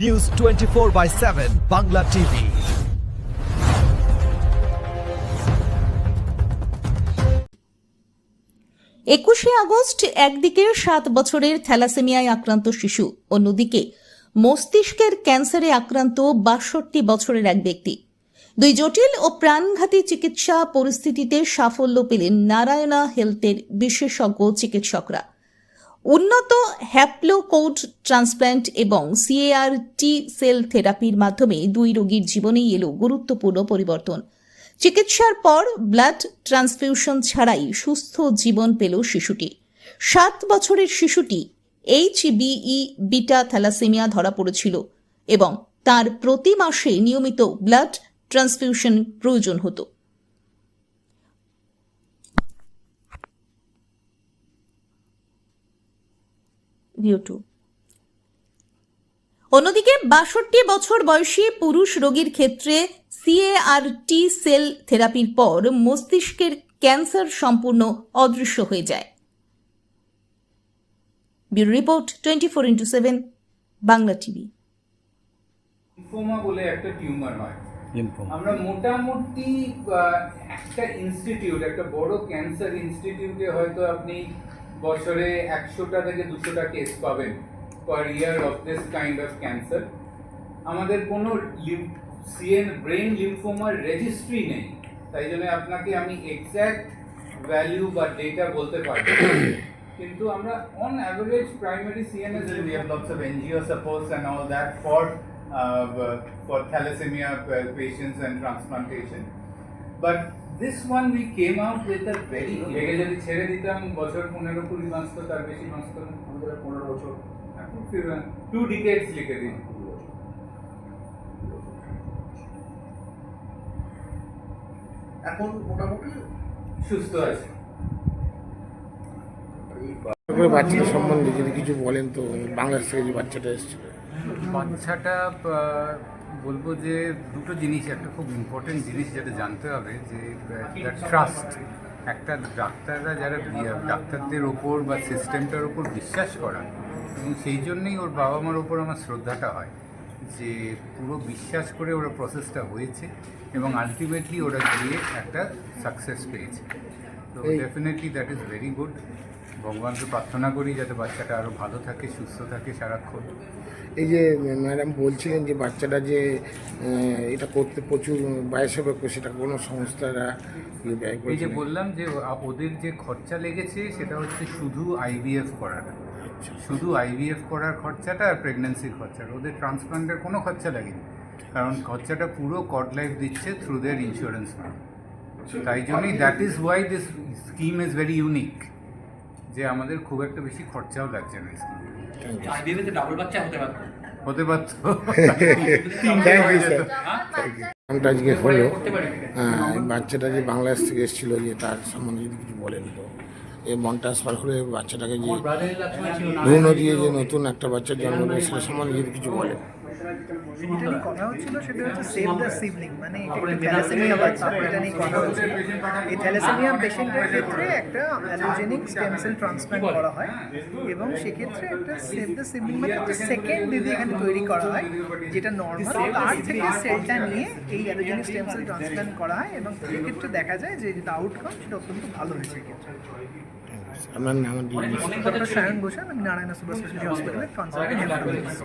News 24/7 Bangla TV. একুশে August একদিকে 7 বছরের থ্যালাসেমিয়ায় আক্রান্ত শিশু, অন্যদিকে মস্তিষ্কের ক্যান্সারে আক্রান্ত 62 বছরের এক ব্যক্তি। দুই জটিল ও প্রাণঘাতী চিকিৎসা পরিস্থিতিতে সাফল্য পেলেন নারায়ণা হেলথের বিশেষজ্ঞ চিকিৎসকরা। উন্নত হ্যাপ্লোকোড ট্রান্সপ্ল্যান্ট এবং সিএআর টি সেল থেরাপির মাধ্যমে দুই রোগীর জীবনেই এলো গুরুত্বপূর্ণ পরিবর্তন। চিকিৎসার পর ব্লাড ট্রান্সফিউশন ছাড়াই সুস্থ জীবন পেল শিশুটি। 7 বছরের শিশুটি এইচবিই বিটা থ্যালাসেমিয়া ধরা পড়েছিল এবং তার প্রতি মাসে নিয়মিত ব্লাড ট্রান্সফিউশন প্রয়োজন হতো। অন্যদিকে 62 বছর বয়সী পুরুষ রোগীর ক্ষেত্রে সিএআর টি সেল থেরাপির পর মস্তিষ্কের ক্যান্সার সম্পূর্ণ অদৃশ্য হয়ে যায়। Bureau report 24/7 Bangla TV. Lymphoma বলে একটা টিউমার হয়। আমরা মোটামুটি একটা ইনস্টিটিউট, একটা বড় ক্যান্সার ইনস্টিটিউটে হয়তো আপনি বছরে 100টা থেকে 200টা কেস পাবেন per year of this kind of cancer. আমাদের কোনো ব্রেন লিম্ফোমার রেজিস্ট্রি নেই, তাই জন্য আপনাকে আমি এক্স্যাক্ট ভ্যালু বা ডেটা বলতে পারবো না। কিন্তু আমরা on average primary CNS we have lots of NGO supports and all that for thalassemia patients and transplantation. But this one we came out with a very লেগে যদি ছেড়ে দিতাম বছর 15-20 বাঁচতো, তার বেশি বাঁচতো না। আমাদের 15 বছর, এখন 2 decades লিখে দিন। এখন মোটামুটি সুস্থ আছে। বাচ্চাটা সম্বন্ধে যদি কিছু বলেন তো, বাংলাদেশ থেকে যে বাচ্চাটা এসেছিল। বাচ্চাটা বলবো যে দুটো জিনিস, একটা খুব ইম্পর্টেন্ট জিনিস যেটা জানতে হবে যে ট্রাস্ট। একটা ডাক্তাররা যারা ডাক্তারদের ওপর বা সিস্টেমটার ওপর বিশ্বাস করা, এবং সেই জন্যই ওর বাবা মার ওপর আমার শ্রদ্ধাটা হয় যে পুরো বিশ্বাস করে ওরা প্রসেসটা হয়েছে এবং আলটিমেটলি ওরা গিয়ে একটা সাকসেস পেয়েছে। তো definitely that is very good. ভগবানকে প্রার্থনা করি যাতে বাচ্চাটা আরও ভালো থাকে, সুস্থ থাকে সারাক্ষণ। এই যে ম্যাডাম বলছিলেন যে বাচ্চাটা যে এটা করতে প্রচুর ব্যয়সাপেক্ষ, সেটা কোনো সংস্থারা ব্যয় করে। এই যে বললাম যে ওদের যে খরচা লেগেছে সেটা হচ্ছে শুধু IVF করাটা, শুধু IVF করার খরচাটা আর প্রেগন্যান্সির খরচাটা। ওদের ট্রান্সপ্লান্টের কোনো খরচা লাগেনি, কারণ খরচাটা পুরো কড লাইফ দিচ্ছে থ্রু দেয়ার ইন্স্যুরেন্স ফান্ড। তাই জন্যই that is why this scheme is very unique, যে আমাদের খুব একটা বেশি খরচাও লাগছে না স্কিম। হতে পারতো। নামটা আজকে হলো, বাচ্চাটা যে বাংলাদেশ থেকে এসেছিল, যে তার সম্বন্ধে যদি কিছু বলেন তো। এই মন ট্রান্সফার করে বাচ্চাটাকে যে ভ্রূণ দিয়ে যে নতুন একটা বাচ্চার জন্ম দেয়, সেটা সম্বন্ধে যদি কিছু বলেন। যেটা নিয়ে কথা হচ্ছিল সেটা হচ্ছে সেভ দ্য সিবলিং, মানে থ্যালাসেমিয়া বাচ্চা, এটা নিয়ে কথা হচ্ছিল। এই থ্যালাসেমিয়া পেশেন্টের ক্ষেত্রে একটা অ্যালোজেনিক স্টেম সেল ট্রান্সপ্ল্যান্ট করা হয় এবং সেক্ষেত্রে একটা সেভ দ্য সিবলিং মানে একটা সেকেন্ড দিদি এখানে তৈরি করা হয়, যেটা নর্মাল, তার থেকে সেলটা নিয়ে এই অ্যালোজেনিক স্টেম সেল ট্রান্সপ্ল্যান্ট করা হয় এবং সেক্ষেত্রে দেখা যায় যে যেটা আউটকাম সেটা অত্যন্ত ভালো হয়েছে। এক্ষেত্রে আপনার নাম? ডক্টর সায়ন ঘোষাল, আমি নারায়ণা সুপার স্পেশালিটি হসপিটালের কনসালটেন্ট হেমাটোলজিস্ট।